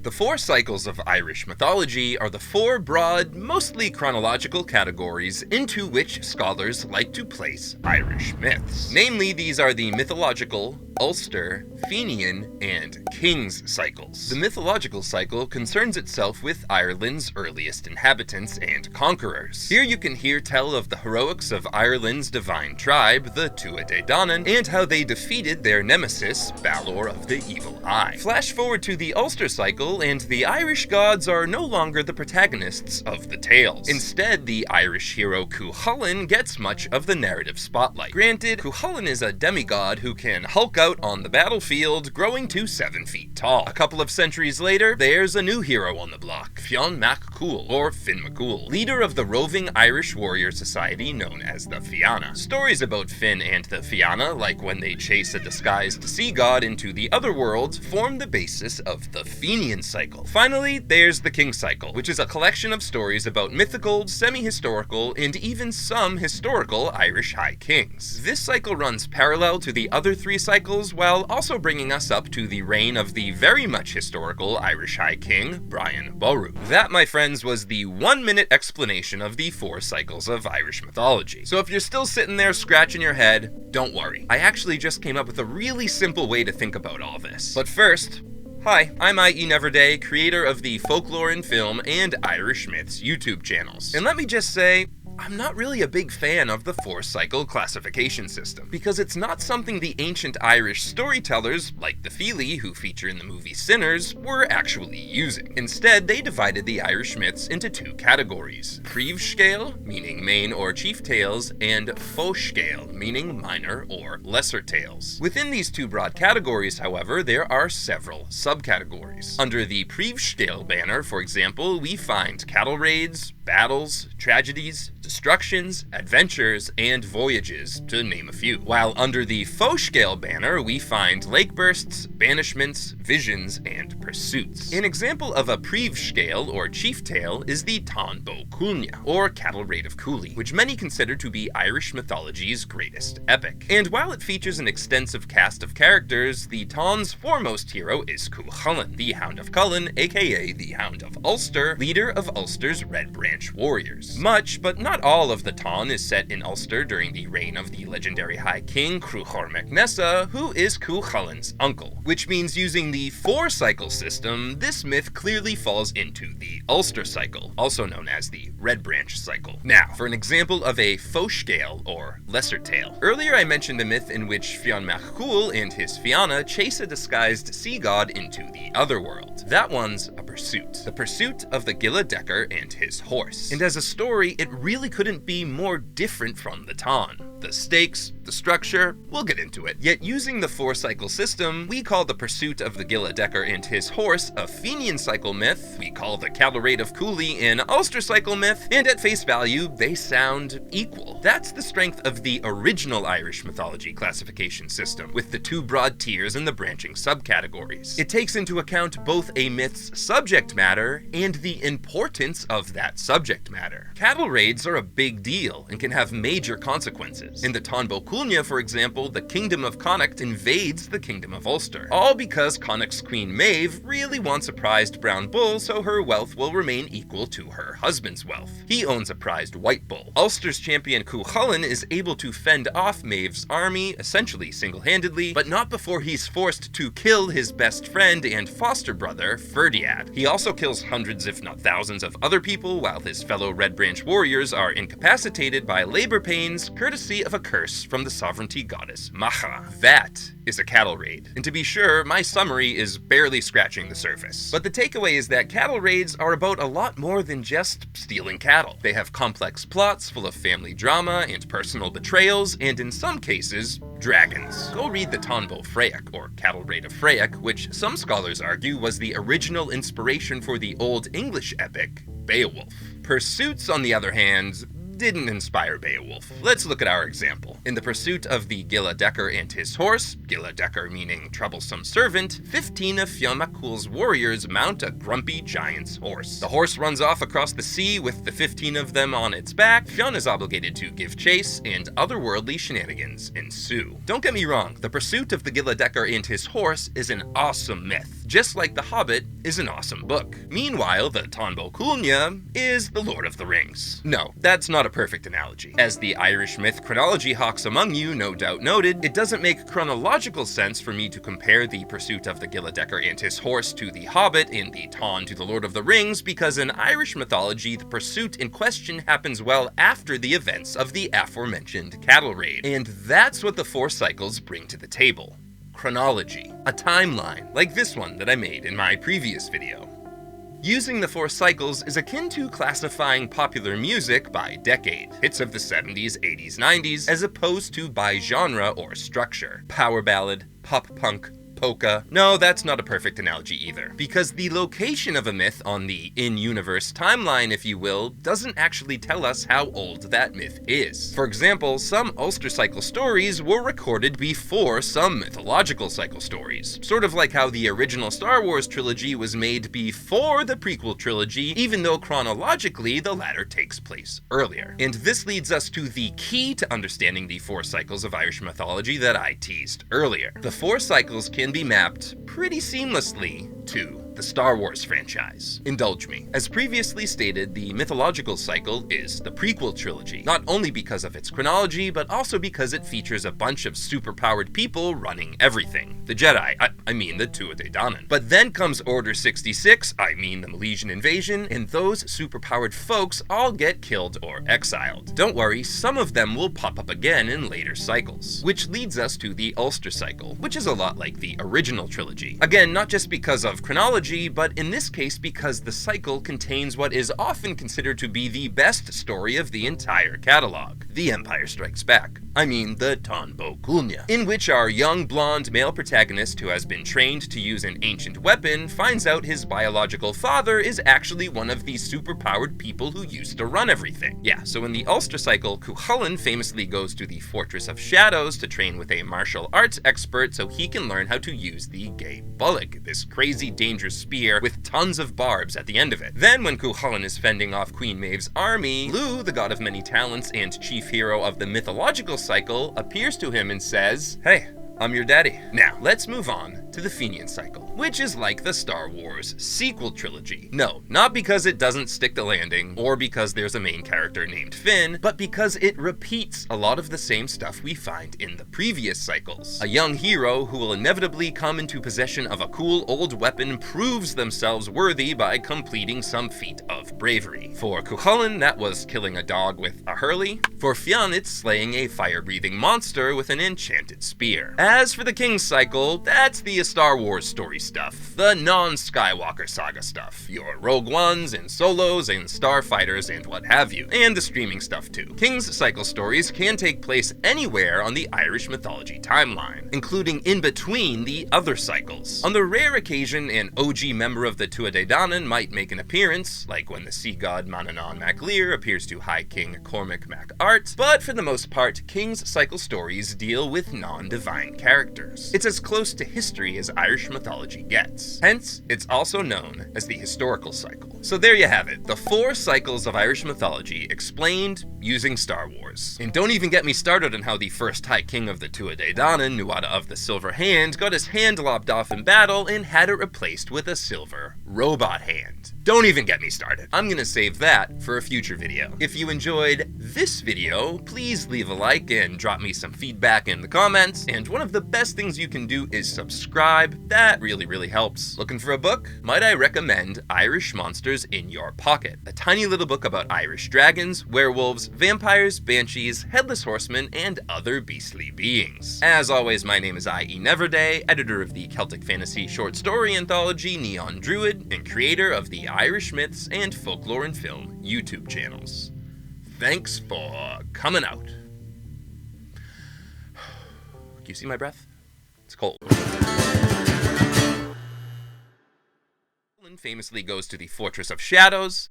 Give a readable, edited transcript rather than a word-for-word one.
The 4 cycles of Irish mythology are the 4 broad, mostly chronological categories into which scholars like to place Irish myths. Namely, these are the mythological, Ulster, Fenian, and King's cycles. The mythological cycle concerns itself with Ireland's earliest inhabitants and conquerors. Here you can hear tell of the heroics of Ireland's divine tribe, the Tuatha Dé Danann, and how they defeated their nemesis, Balor of the Evil Eye. Flash forward to the Ulster cycle, and the Irish gods are no longer the protagonists of the tales. Instead, the Irish hero Cuchulainn gets much of the narrative spotlight. Granted, Cuchulainn is a demigod who can hulk out on the battlefield, growing to 7 feet tall. A couple of centuries later, there's a new hero on the block, Fionn mac Cool, or Finn McCool, leader of the roving Irish warrior society known as the Fianna. Stories about Finn and the Fianna, like when they chase a disguised sea god into the otherworld, form the basis of the Fenian cycle. Finally, there's the King cycle, which is a collection of stories about mythical, semi-historical, and even some historical Irish high kings. This cycle runs parallel to the other 3 cycles, while also bringing us up to the reign of the very much historical Irish High King, Brian Boru. That, my friends, was the 1-minute explanation of the 4 cycles of Irish mythology. So if you're still sitting there scratching your head, don't worry. I actually just came up with a really simple way to think about all this. But first, hi, I'm I.E. Neverday, creator of the Folklore in Film and Irish Myths YouTube channels. And let me just say, I'm not really a big fan of the 4-cycle classification system, because it's not something the ancient Irish storytellers, like the Feely, who feature in the movie Sinners, were actually using. Instead, they divided the Irish myths into 2 categories: Príomh-Scéil, meaning main or chief tales, and Fo-Scéil, meaning minor or lesser tales. Within these 2 broad categories, however, there are several subcategories. Under the Príomh-Scéil banner, for example, we find cattle raids, battles, tragedies, destructions, adventures, and voyages, to name a few. While under the Fo-Scéil banner, we find lake bursts, banishments, visions, and pursuits. An example of a Príomh-Scéil, or chief tale, is the Táin Bó Cúailnge, or Cattle Raid of Cooley, which many consider to be Irish mythology's greatest epic. And while it features an extensive cast of characters, the Táin's foremost hero is Cuchulainn, the Hound of Cullen, aka the Hound of Ulster, leader of Ulster's Red Branch warriors. Much, but not all of the Táin is set in Ulster during the reign of the legendary High King Cruchor mac Nessa, who is Cuchulainn's uncle. Which means using the 4-cycle system, this myth clearly falls into the Ulster cycle, also known as the Red Branch cycle. Now, for an example of a Fo-Scéil, or lesser tale. Earlier I mentioned a myth in which Fionn mac Cool and his Fianna chase a disguised sea god into the otherworld. That one's a pursuit. The pursuit of the Gilla Decair and his horse. And as a story, it really couldn't be more different from the Táin. The stakes, the structure, we'll get into it. Yet using the 4-cycle system, we call the pursuit of the Gilla Decair and his horse a Fenian cycle myth, we call the Cattle Raid of Cooley an Ulster cycle myth, and at face value, they sound equal. That's the strength of the original Irish mythology classification system, with the 2 broad tiers and the branching subcategories. It takes into account both a myth's subject matter and the importance of that subject matter. Cattle raids are a big deal and can have major consequences. In the Táin Bó Cúailnge, for example, the kingdom of Connacht invades the kingdom of Ulster, all because Connacht's Queen Maeve really wants a prized brown bull so her wealth will remain equal to her husband's wealth. He owns a prized white bull. Ulster's champion Cuchulainn is able to fend off Maeve's army, essentially single-handedly, but not before he's forced to kill his best friend and foster brother, Ferdiad. He also kills hundreds if not thousands of other people, while his fellow Red Branch warriors are incapacitated by labor pains, courtesy of a curse from the sovereignty goddess Macha. That is a cattle raid. And to be sure, my summary is barely scratching the surface. But the takeaway is that cattle raids are about a lot more than just stealing cattle. They have complex plots full of family drama and personal betrayals, and in some cases, dragons. Go read the Táin Bó Freac, or Cattle Raid of Freac, which some scholars argue was the original inspiration for the Old English epic Beowulf. Pursuits, on the other hand, didn't inspire Beowulf. Let's look at our example. In the pursuit of the Gilla Decair and his horse, Gilla Decair meaning troublesome servant, 15 of Fionn mac Cool's warriors mount a grumpy giant's horse. The horse runs off across the sea with the 15 of them on its back. Fionn is obligated to give chase, and otherworldly shenanigans ensue. Don't get me wrong, the pursuit of the Gilla Decair and his horse is an awesome myth, just like The Hobbit is an awesome book. Meanwhile, the Táin Bó Cúailnge is the Lord of the Rings. No, that's not a perfect analogy. As the Irish myth chronology hawks among you no doubt noted, it doesn't make chronological sense for me to compare the pursuit of the Gilla Decair and his horse to The Hobbit and the Táin to the Lord of the Rings, because in Irish mythology, the pursuit in question happens well after the events of the aforementioned cattle raid. And that's what the 4 cycles bring to the table. Chronology, a timeline, like this one that I made in my previous video. Using the 4 cycles is akin to classifying popular music by decade, hits of the 70s, 80s, 90s, as opposed to by genre or structure. Power ballad, pop punk, polka. No, that's not a perfect analogy either, because the location of a myth on the in-universe timeline, if you will, doesn't actually tell us how old that myth is. For example, some Ulster cycle stories were recorded before some mythological cycle stories, sort of like how the original Star Wars trilogy was made before the prequel trilogy, even though chronologically the latter takes place earlier. And this leads us to the key to understanding the 4 cycles of Irish mythology that I teased earlier. The 4 cycles can be mapped pretty seamlessly to the Star Wars franchise. Indulge me. As previously stated, the mythological cycle is the prequel trilogy, not only because of its chronology, but also because it features a bunch of superpowered people running everything. The Jedi, I mean the Tuatha Dé Danann. But then comes Order 66, I mean the Milesian invasion, and those superpowered folks all get killed or exiled. Don't worry, some of them will pop up again in later cycles. Which leads us to the Ulster cycle, which is a lot like the original trilogy. Again, not just because of chronology, but in this case because the cycle contains what is often considered to be the best story of the entire catalog, The Empire Strikes Back. I mean the Táin Bó Cúailnge, in which our young blonde male protagonist who has been trained to use an ancient weapon finds out his biological father is actually one of these superpowered people who used to run everything. Yeah, so in the Ulster cycle, Cuchulainn famously goes to the Fortress of Shadows to train with a martial arts expert so he can learn how to use the Gay Bullock, this crazy dangerous spear with tons of barbs at the end of it. Then when Cuchulainn is fending off Queen Maeve's army, Lugh, the god of many talents and chief hero of the mythological cycle, appears to him and says, "Hey, I'm your daddy." Now, let's move on to the Fenian cycle, which is like the Star Wars sequel trilogy. No, not because it doesn't stick the landing, or because there's a main character named Finn, but because it repeats a lot of the same stuff we find in the previous cycles. A young hero who will inevitably come into possession of a cool old weapon proves themselves worthy by completing some feat of bravery. For Cuchulainn, that was killing a dog with a hurley. For Fionn, it's slaying a fire-breathing monster with an enchanted spear. As for the King's cycle, that's the Star Wars story stuff, the non-Skywalker saga stuff, your Rogue Ones and Solos and Starfighters and what have you, and the streaming stuff too. King's cycle stories can take place anywhere on the Irish mythology timeline, including in between the other cycles. On the rare occasion an OG member of the Tuatha Dé Danann might make an appearance, like when the sea god Manannán mac Lir appears to High King Cormac mac Art, but for the most part, King's cycle stories deal with non-divine characters. It's as close to history as Irish mythology gets. Hence, it's also known as the historical cycle. So there you have it, the 4 cycles of Irish mythology explained using Star Wars. And don't even get me started on how the first High King of the Tuatha Dé Danann, Nuada of the Silver Hand, got his hand lopped off in battle and had it replaced with a silver robot hand. Don't even get me started. I'm gonna save that for a future video. If you enjoyed this video, please leave a like and drop me some feedback in the comments. And one of the best things you can do is subscribe. That really helps. Looking for a book? Might I recommend Irish Monsters in Your Pocket, a tiny little book about Irish dragons, werewolves, vampires, banshees, headless horsemen, and other beastly beings. As always, my name is I.E. Neverday, editor of the Celtic fantasy short story anthology Neon Druid, and creator of the Irish Myths and Folklore and Film YouTube channels. Thanks for coming out. Can you see my breath? It's cold. Famously goes to the Fortress of Shadows,